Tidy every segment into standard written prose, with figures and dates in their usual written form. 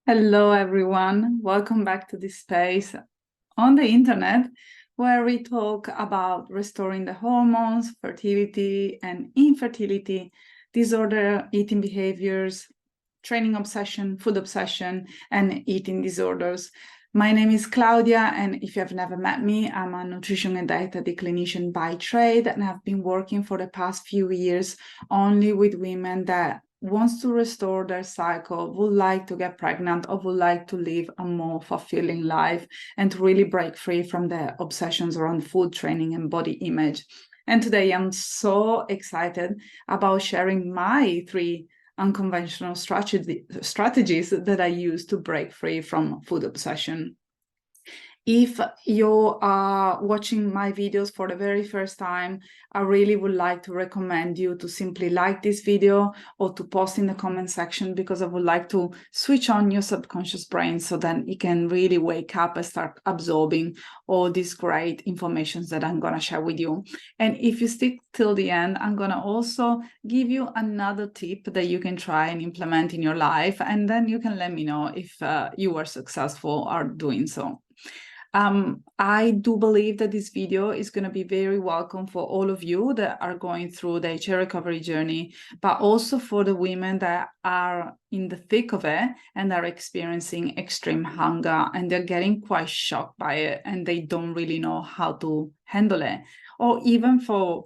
Hello, everyone. Welcome back to this space on the internet where we talk about restoring the hormones, fertility and infertility, disorder, eating behaviors, training obsession, food obsession, and eating disorders. My name is Claudia, and if you have never met me, I'm a nutrition and dietetic clinician by trade, and I've been working for the past few years only with women that wants to restore their cycle, would like to get pregnant, or would like to live a more fulfilling life and to really break free from the obsessions around food, training, and body image. And today I'm so excited about sharing my 3 unconventional strategies that I use to break free from food obsession. If you are watching my videos for the very first time, I really would like to recommend you to simply like this video or to post in the comment section, because I would like to switch on your subconscious brain so then it can really wake up and start absorbing all these great information that I'm going to share with you. And if you stick till the end, I'm going to also give you another tip that you can try and implement in your life, and then you can let me know if you were successful or doing so. I do believe that this video is going to be very welcome for all of you that are going through the HA recovery journey, but also for the women that are in the thick of it and are experiencing extreme hunger and they're getting quite shocked by it and they don't really know how to handle it. Or even for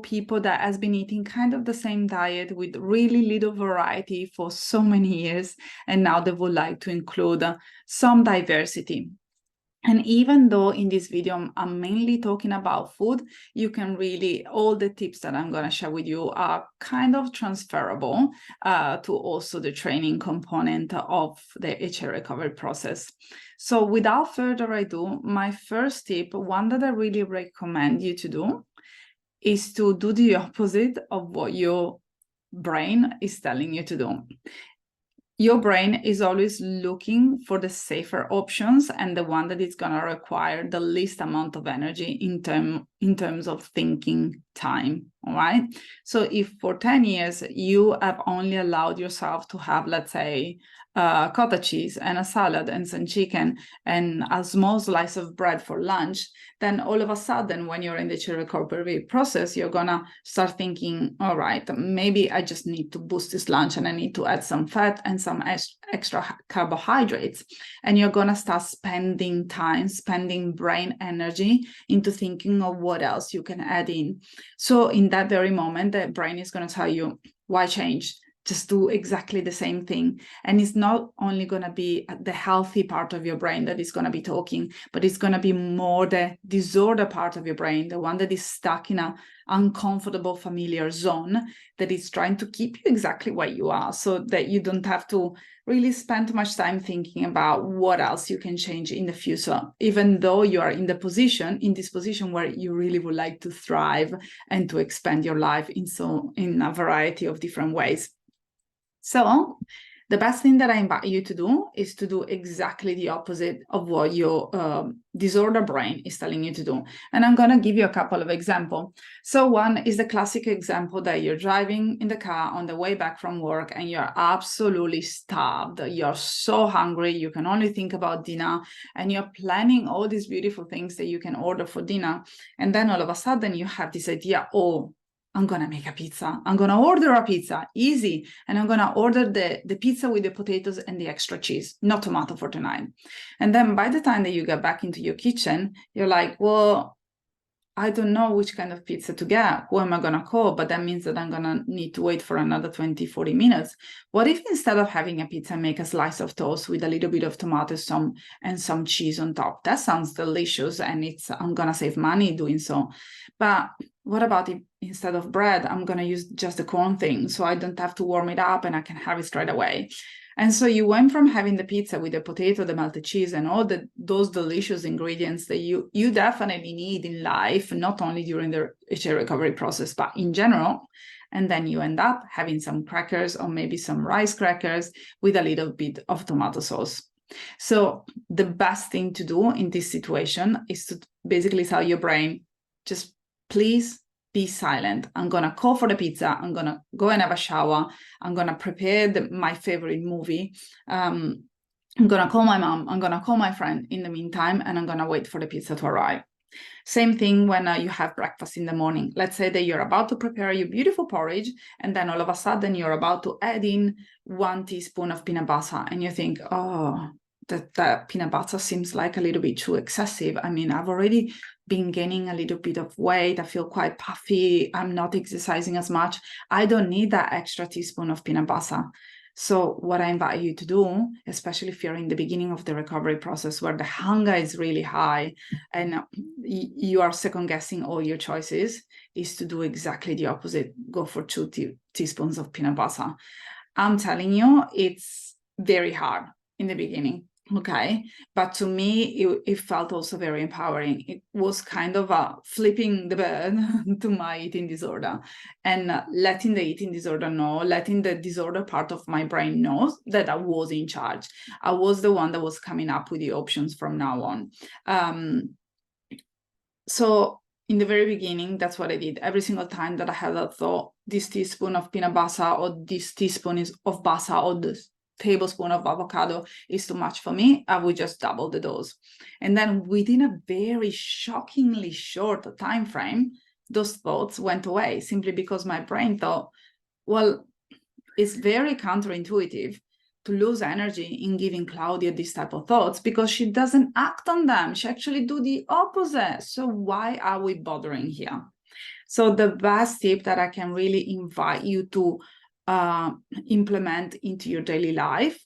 people that has been eating kind of the same diet with really little variety for so many years, and now they would like to include some diversity. And even though in this video, I'm mainly talking about food, you can really, all the tips that I'm going to share with you are kind of transferable to also the training component of the HA recovery process. So without further ado, my first tip, one that I really recommend you to do, is to do the opposite of what your brain is telling you to do. Your brain is always looking for the safer options and the one that is going to require the least amount of energy in terms of thinking time. All right. So if for 10 years you have only allowed yourself to have, let's say, cottage cheese and a salad and some chicken and a small slice of bread for lunch, then all of a sudden, when you're in the HA recovery process, you're gonna start thinking, all right, maybe I just need to boost this lunch and I need to add some fat and some extra carbohydrates. And you're gonna start spending brain energy into thinking of what else you can add in. So in that very moment, the brain is gonna tell you, why change? Just do exactly the same thing. And it's not only going to be the healthy part of your brain that is going to be talking, but it's going to be more the disorder part of your brain, the one that is stuck in an uncomfortable familiar zone that is trying to keep you exactly where you are, so that you don't have to really spend much time thinking about what else you can change in the future, even though you are in this position where you really would like to thrive and to expand your life in a variety of different ways. So the best thing that I invite you to do is to do exactly the opposite of what your disorder brain is telling you to do. And I'm going to give you a couple of examples. So one is the classic example that you're driving in the car on the way back from work and you're absolutely starved. You're so hungry. You can only think about dinner and you're planning all these beautiful things that you can order for dinner. And then all of a sudden you have this idea, oh, I'm going to make a pizza. I'm going to order a pizza, easy. And I'm going to order the pizza with the potatoes and the extra cheese, not tomato for tonight. And then by the time that you get back into your kitchen, you're like, well, I don't know which kind of pizza to get. Who am I going to call? But that means that I'm going to need to wait for another 20, 40 minutes. What if instead of having a pizza, make a slice of toast with a little bit of tomato and some cheese on top? That sounds delicious, and I'm going to save money doing so. But what about if instead of bread, I'm going to use just the corn thing, so I don't have to warm it up and I can have it straight away? And so you went from having the pizza with the potato, the melted cheese, and all those delicious ingredients that you definitely need in life, not only during the HA recovery process, but in general. And then you end up having some crackers or maybe some rice crackers with a little bit of tomato sauce. So the best thing to do in this situation is to basically tell your brain, just please be silent. I'm going to call for the pizza. I'm going to go and have a shower. I'm going to prepare my favorite movie. I'm going to call my mom, I'm going to call my friend in the meantime, and I'm going to wait for the pizza to arrive. Same thing when you have breakfast in the morning. Let's say that you're about to prepare your beautiful porridge, and then all of a sudden you're about to add in 1 teaspoon of peanut butter, and you think, oh, that peanut butter seems like a little bit too excessive. I mean, I've already been gaining a little bit of weight. I feel quite puffy. I'm not exercising as much. I don't need that extra teaspoon of peanut butter. So what I invite you to do, especially if you're in the beginning of the recovery process where the hunger is really high and you are second guessing all your choices, is to do exactly the opposite. Go for 2 teaspoons of peanut butter. I'm telling you, it's very hard in the beginning. Okay, but to me, it felt also very empowering. It was kind of flipping the bird to my eating disorder and letting the eating disorder know, letting the disorder part of my brain know that I was in charge. I was the one that was coming up with the options from now on. So in the very beginning, that's what I did. Every single time that I had a thought, this teaspoon of peanut butter or this teaspoon of butter or this tablespoon of avocado is too much for me, I would just double the dose. And then within a very shockingly short time frame, those thoughts went away simply because my brain thought, well, it's very counterintuitive to lose energy in giving Claudia this type of thoughts because she doesn't act on them. She actually do the opposite. So why are we bothering here? So the best tip that I can really invite you to implement into your daily life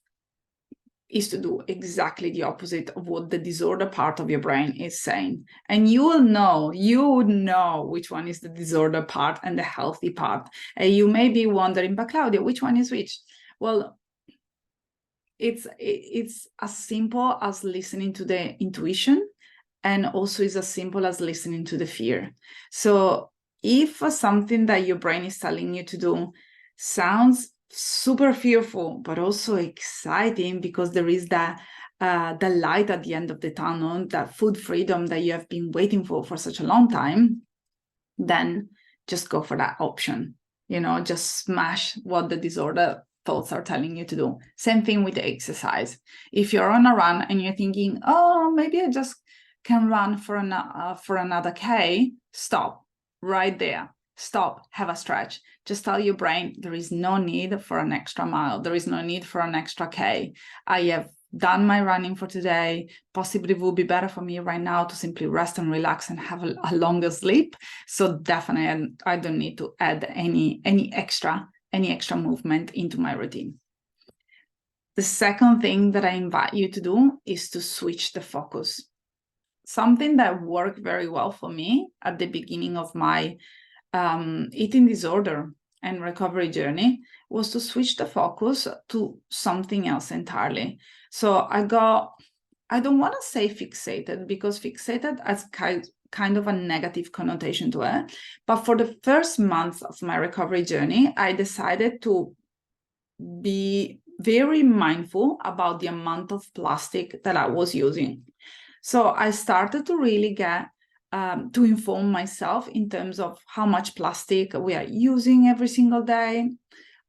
is to do exactly the opposite of what the disorder part of your brain is saying. And you would know which one is the disorder part and the healthy part. And you may be wondering, but Claudia, which one is which? Well, it's as simple as listening to the intuition, and also is as simple as listening to the fear. So if something that your brain is telling you to do sounds super fearful, but also exciting because there is that the light at the end of the tunnel, that food freedom that you have been waiting for such a long time, then just go for that option. Just smash what the disorder thoughts are telling you to do. Same thing with the exercise. If you're on a run and you're thinking, oh, maybe I just can run for another K, stop right there. Stop, have a stretch. Just tell your brain there is no need for an extra mile. There is no need for an extra K. I have done my running for today. Possibly it would be better for me right now to simply rest and relax and have a longer sleep. So definitely I don't need to add any extra movement into my routine. The second thing that I invite you to do is to switch the focus. Something that worked very well for me at the beginning of my eating disorder and recovery journey was to switch the focus to something else entirely. So I don't want to say fixated, because fixated has kind of a negative connotation to it. But for the first month of my recovery journey, I decided to be very mindful about the amount of plastic that I was using. So I started to really get to inform myself in terms of how much plastic we are using every single day,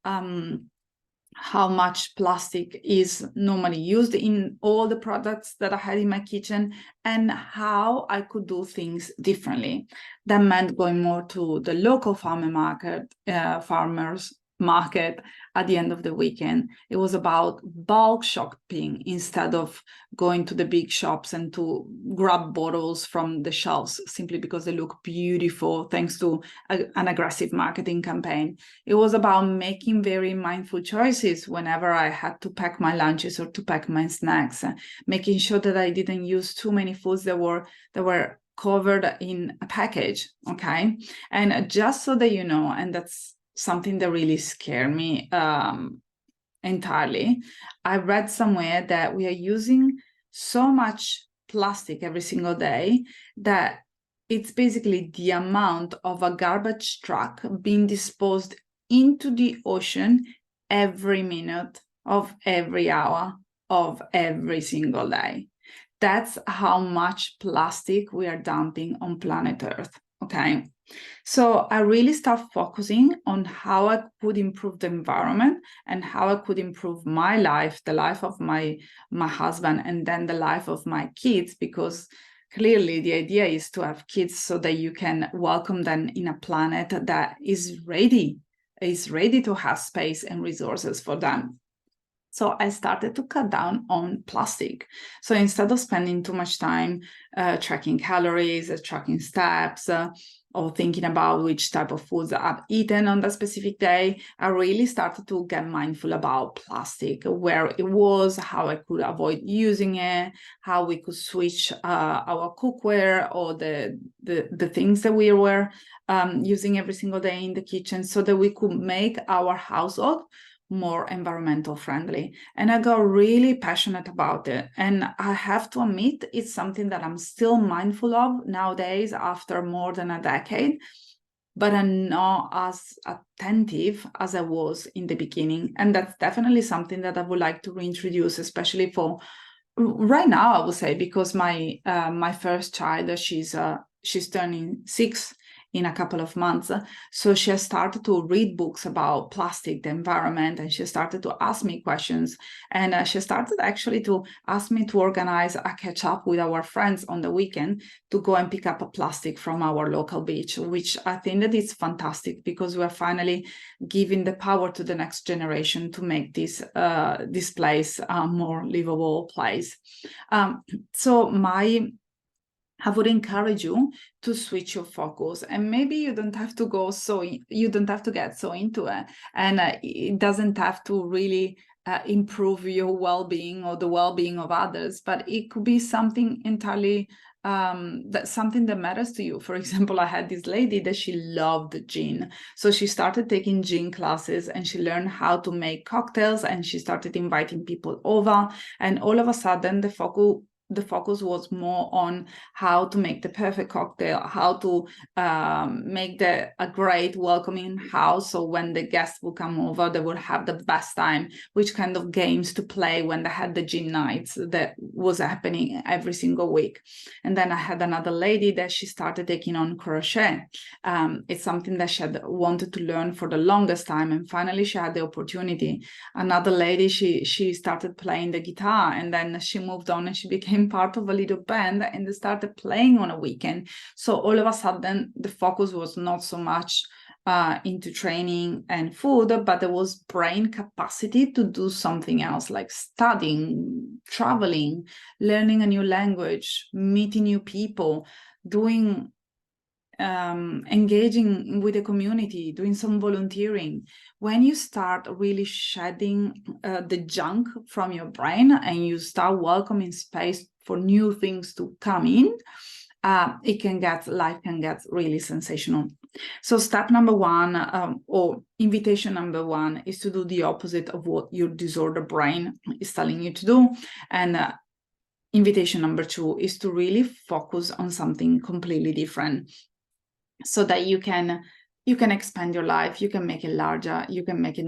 how much plastic is normally used in all the products that I had in my kitchen, and how I could do things differently. That meant going more to the local farmers market at the end of the weekend. It was about bulk shopping instead of going to the big shops and to grab bottles from the shelves simply because they look beautiful thanks to an aggressive marketing campaign. It was about making very mindful choices whenever I had to pack my lunches or to pack my snacks, making sure that I didn't use too many foods that were covered in a package. Okay, and just so that you know, and that's something that really scared me entirely. I read somewhere that we are using so much plastic every single day that it's basically the amount of a garbage truck being disposed into the ocean every minute of every hour of every single day. That's how much plastic we are dumping on planet Earth. Okay. So I really start focusing on how I could improve the environment and how I could improve my life, the life of my husband, and then the life of my kids, because clearly the idea is to have kids so that you can welcome them in a planet that is ready to have space and resources for them. So I started to cut down on plastic. So instead of spending too much time tracking calories, tracking steps, or thinking about which type of foods I've eaten on that specific day, I really started to get mindful about plastic, where it was, how I could avoid using it, how we could switch our cookware or the things that we were using every single day in the kitchen, so that we could make our household more environmental friendly. And I got really passionate about it. And I have to admit, it's something that I'm still mindful of nowadays after more than a decade, but I'm not as attentive as I was in the beginning. And that's definitely something that I would like to reintroduce, especially for right now, I would say, because my first child, she's turning 6 in a couple of months. So she has started to read books about plastic, the environment, and she started to ask me questions. And she started actually to ask me to organize a catch up with our friends on the weekend to go and pick up a plastic from our local beach, which I think that is fantastic, because we're finally giving the power to the next generation to make this place a more livable place. So I would encourage you to switch your focus, and maybe you don't have to get so into it, and it doesn't have to really improve your well-being or the well-being of others, but it could be something entirely that's something that matters to you. For example, I had this lady that she loved gin, so she started taking gin classes and she learned how to make cocktails, and she started inviting people over, and all of a sudden the focus was more on how to make the perfect cocktail, how to make a great welcoming house, so when the guests will come over, they will have the best time, which kind of games to play when they had the gin nights that was happening every single week. And then I had another lady that she started taking on crochet. It's something that she had wanted to learn for the longest time, and finally she had the opportunity. Another lady, she started playing the guitar, and then she moved on and she became part of a little band, and they started playing on a weekend. So all of a sudden the focus was not so much into training and food, but there was brain capacity to do something else, like studying, traveling, learning a new language, meeting new people, doing engaging with the community, doing some volunteering. When you start really shedding the junk from your brain and you start welcoming space for new things to come in, life can get really sensational. So step number one, or invitation number one, is to do the opposite of what your disorder brain is telling you to do. And invitation number two is to really focus on something completely different, so that you can expand your life, you can make it larger, you can make it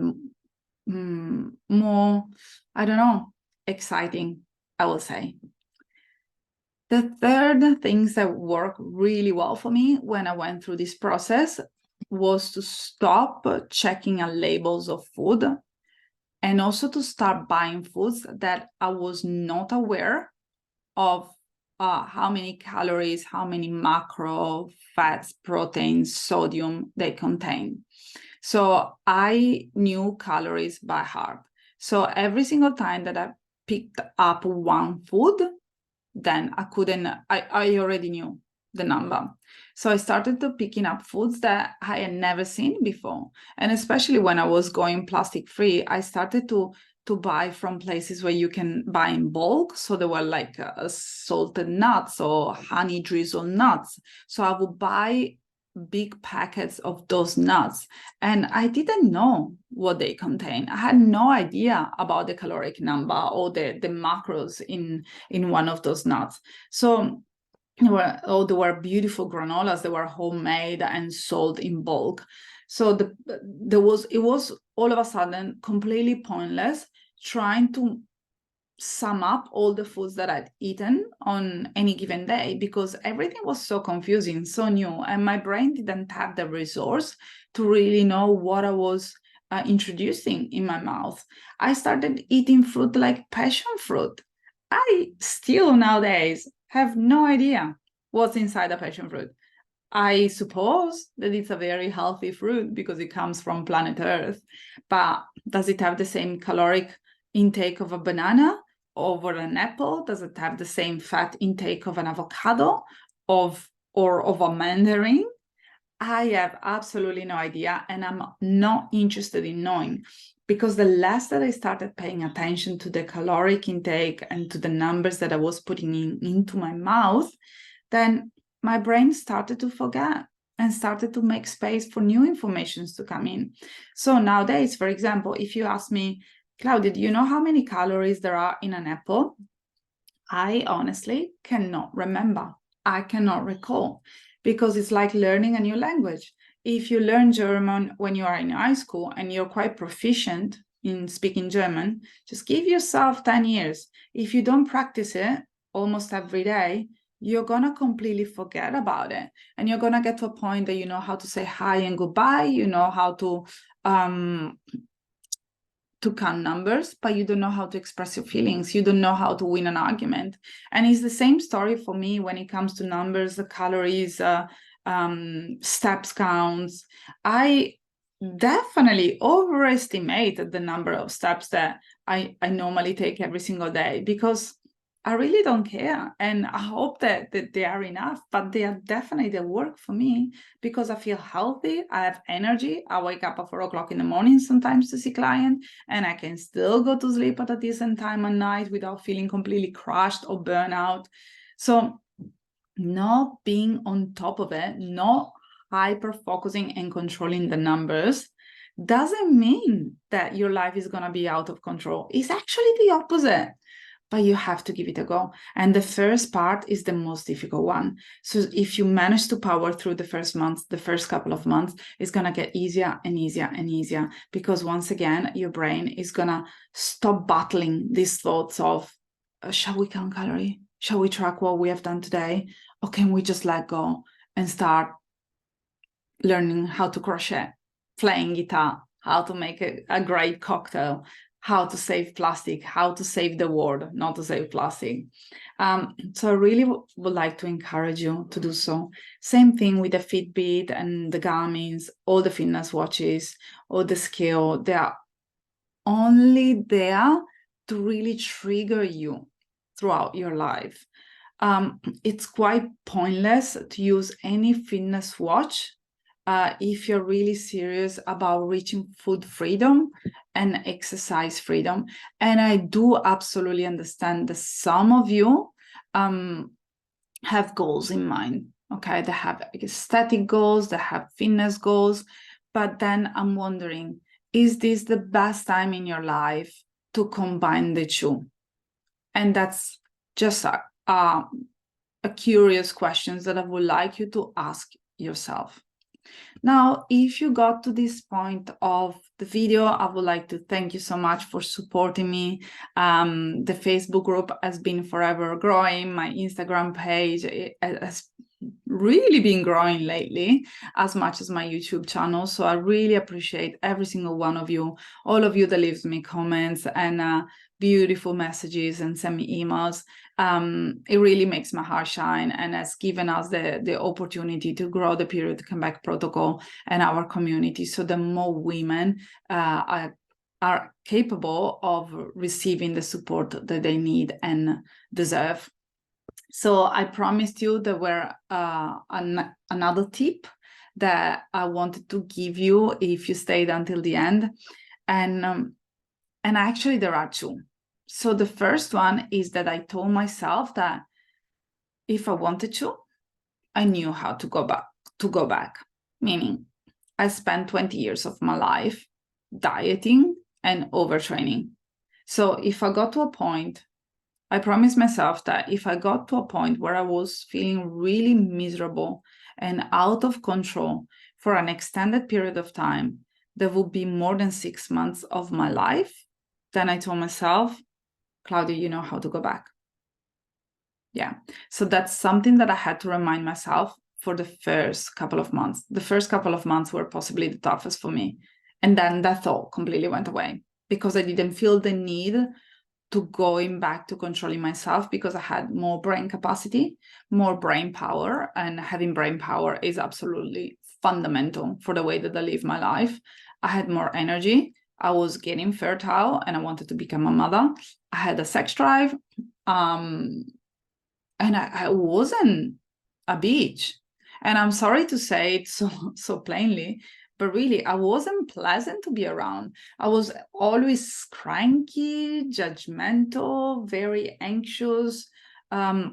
more, I don't know, exciting, I will say. The third things that worked really well for me when I went through this process was to stop checking labels of food, and also to start buying foods that I was not aware of how many calories, how many macro, fats, proteins, sodium they contain. So I knew calories by heart. So every single time that I picked up one food, then I already knew the number. So I started to picking up foods that I had never seen before. And especially when I was going plastic free, I started to buy from places where you can buy in bulk. So there were like salted nuts or honey drizzled nuts. So I would buy big packets of those nuts, and I didn't know what they contain. I had no idea about the caloric number or the macros in one of those nuts. So there were beautiful granolas that were homemade and sold in bulk. So it was all of a sudden completely pointless trying to sum up all the foods that I'd eaten on any given day, because everything was so confusing, so new, and my brain didn't have the resource to really know what I was introducing in my mouth. I started eating fruit like passion fruit. I still nowadays have no idea what's inside a passion fruit. I suppose that it's a very healthy fruit because it comes from planet Earth, but does it have the same caloric intake of a banana or an apple? Does it have the same fat intake of an avocado or of a mandarin? I have absolutely no idea, and I'm not interested in knowing, because the less that I started paying attention to the caloric intake and to the numbers that I was putting into my mouth, then my brain started to forget and started to make space for new informations to come in. So nowadays, for example, if you ask me, Claudia, do you know how many calories there are in an apple? I honestly cannot remember. I cannot recall, because it's like learning a new language. If you learn German when you are in high school and you're quite proficient in speaking German, just give yourself 10 years. If you don't practice it almost every day, you're going to completely forget about it. And you're going to get to a point that you know how to say hi and goodbye, you know how to count numbers, but you don't know how to express your feelings. You don't know how to win an argument. And it's the same story for me when it comes to numbers, the calories, steps counts. I definitely overestimated the number of steps that I normally take every single day, because I really don't care. And I hope that they are enough, but they are definitely the work for me, because I feel healthy. I have energy. I wake up at 4 o'clock in the morning sometimes to see client, and I can still go to sleep at a decent time at night without feeling completely crushed or burnout. So not being on top of it, not hyper focusing and controlling the numbers doesn't mean that your life is going to be out of control. It's actually the opposite. But you have to give it a go. And the first part is the most difficult one. So if you manage to power through the first months, the first couple of months, it's going to get easier and easier and easier, because once again, your brain is going to stop battling these thoughts of, shall we count calories? Shall we track what we have done today? Or can we just let go and start learning how to crochet, playing guitar, how to make a great cocktail, how to save plastic, how to save the world, not to save plastic. So I really would like to encourage you to do so. Same thing with the Fitbit and the Garmin's, all the fitness watches, or the scale. They are only there to really trigger you throughout your life. It's quite pointless to use any fitness watch if you're really serious about reaching food freedom and exercise freedom. And I do absolutely understand that some of you have goals in mind. Okay, they have aesthetic goals, they have fitness goals, but then I'm wondering, is this the best time in your life to combine the two? And that's just a curious question that I would like you to ask yourself. Now, if you got to this point of the video, I would like to thank you so much for supporting me. The Facebook group has been forever growing. My Instagram page has really been growing lately, as much as my YouTube channel. So I really appreciate every single one of you, all of you that leaves me comments and beautiful messages and send me emails. It really makes my heart shine, and has given us the opportunity to grow the Period to Come Back protocol and our community, so that more women are capable of receiving the support that they need and deserve. So I promised you there were another tip that I wanted to give you if you stayed until the end, and actually there are two. So the first one is that I told myself that if I wanted to, I knew how to go back. Meaning, I spent 20 years of my life dieting and overtraining. So if I got to a point, I promised myself that if I got to a point where I was feeling really miserable and out of control for an extended period of time, that would be more than 6 months of my life, then I told myself, Claudia, you know how to go back. Yeah. So that's something that I had to remind myself for the first couple of months. The first couple of months were possibly the toughest for me. And then that thought completely went away because I didn't feel the need to going back to controlling myself because I had more brain capacity, more brain power, and having brain power is absolutely fundamental for the way that I live my life. I had more energy. I was getting fertile and I wanted to become a mother. I had a sex drive. And I wasn't a bitch. And I'm sorry to say it so plainly, but really, I wasn't pleasant to be around. I was always cranky, judgmental, very anxious. I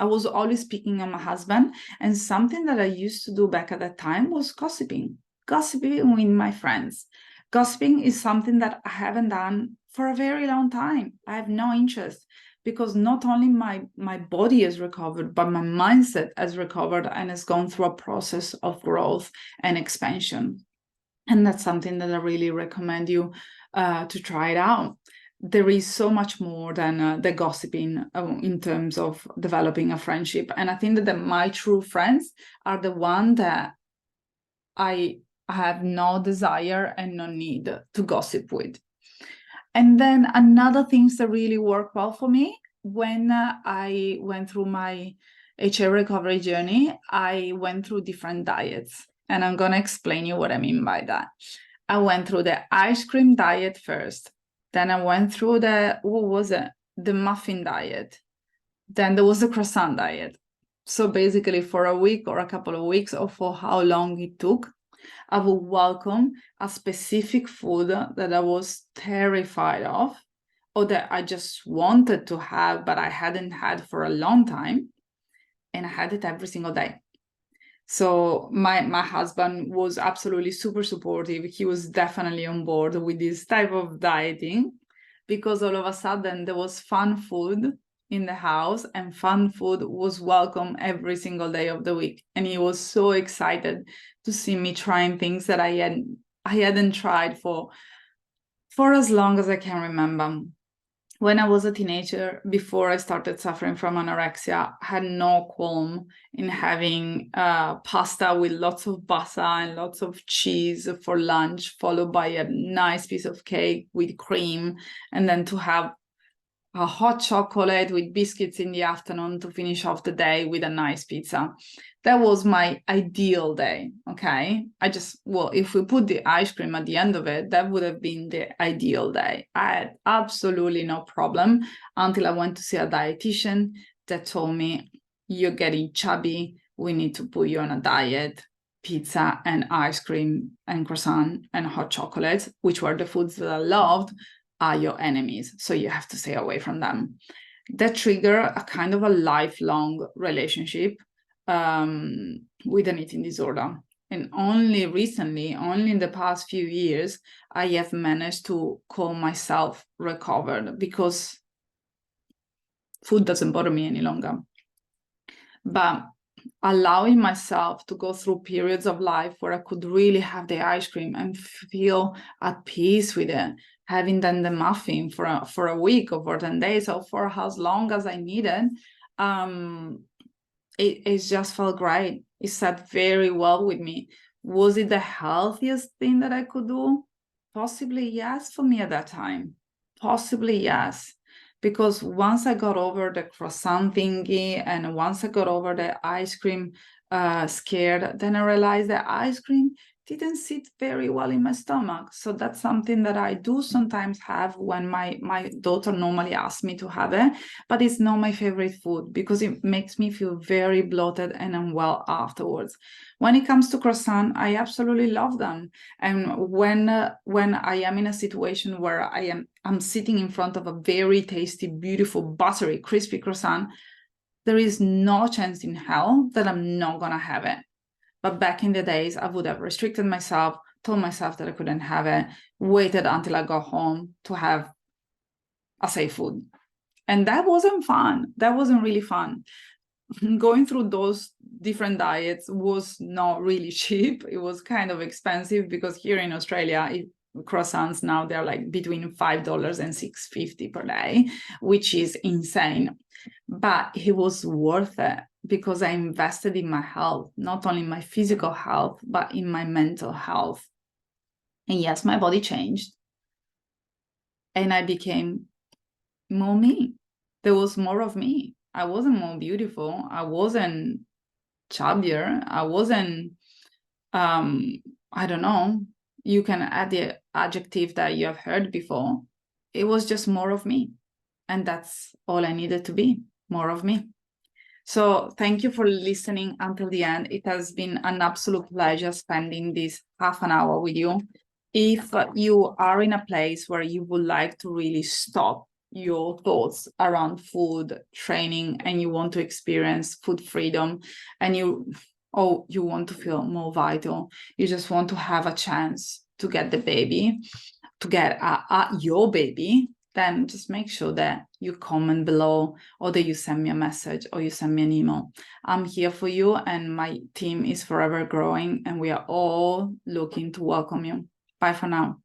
was always picking on my husband. And something that I used to do back at that time was gossiping with my friends. Gossiping is something that I haven't done for a very long time. I have no interest because not only my body has recovered, but my mindset has recovered and has gone through a process of growth and expansion. And that's something that I really recommend you to try it out. There is so much more than the gossiping in terms of developing a friendship. And I think that my true friends are the ones that I have no desire and no need to gossip with. And then another things that really worked well for me when I went through my HA recovery journey, I went through different diets. And I'm going to explain you what I mean by that. I went through the ice cream diet first. Then I went through the muffin diet. Then there was the croissant diet. So basically for a week or a couple of weeks or for how long it took, I would welcome a specific food that I was terrified of or that I just wanted to have, but I hadn't had for a long time. And I had it every single day. So my husband was absolutely super supportive. He was definitely on board with this type of dieting because all of a sudden there was fun food in the house and fun food was welcome every single day of the week. And he was so excited to see me trying things that I hadn't tried for as long as I can remember. When I was a teenager, before I started suffering from anorexia, I had no qualm in having pasta with lots of butter and lots of cheese for lunch, followed by a nice piece of cake with cream, and then to have a hot chocolate with biscuits in the afternoon to finish off the day with a nice pizza. That was my ideal day, okay? If we put the ice cream at the end of it, that would have been the ideal day. I had absolutely no problem until I went to see a dietitian that told me, you're getting chubby, we need to put you on a diet. Pizza and ice cream and croissant and hot chocolates, which were the foods that I loved, are your enemies. So you have to stay away from them. That triggered a kind of a lifelong relationship with an eating disorder. And only recently, only in the past few years, I have managed to call myself recovered because food doesn't bother me any longer. But allowing myself to go through periods of life where I could really have the ice cream and feel at peace with it, having done the muffin for a week or for 10 days or for as long as I needed, it just felt great. It sat very well with me. Was it the healthiest thing that I could do? Possibly yes for me at that time. Possibly yes. Because once I got over the croissant thingy and once I got over the ice cream scared, then I realized that ice cream didn't sit very well in my stomach. So that's something that I do sometimes have when my daughter normally asks me to have it, but it's not my favorite food because it makes me feel very bloated and unwell afterwards. When it comes to croissant, I absolutely love them. And when I am in a situation where I'm sitting in front of a very tasty, beautiful, buttery, crispy croissant, there is no chance in hell that I'm not gonna have it. But back in the days, I would have restricted myself, told myself that I couldn't have it, waited until I got home to have a safe food. And that wasn't fun. That wasn't really fun. Going through those different diets was not really cheap. It was kind of expensive because here in Australia, croissants now, they're like between $5 and $6.50 per day, which is insane. But it was worth it because I invested in my health, not only my physical health, but in my mental health. And yes, my body changed. And I became more me. There was more of me. I wasn't more beautiful. I wasn't chubbier. I wasn't, I don't know. You can add the adjective that you have heard before. It was just more of me. And that's all I needed to be, more of me. So thank you for listening until the end. It has been an absolute pleasure spending this half an hour with you. If you are in a place where you would like to really stop your thoughts around food training and you want to experience food freedom and you want to feel more vital, you just want to have a chance to get the baby, to get your baby, then just make sure that you comment below or that you send me a message or you send me an email. I'm here for you and my team is forever growing and we are all looking to welcome you. Bye for now.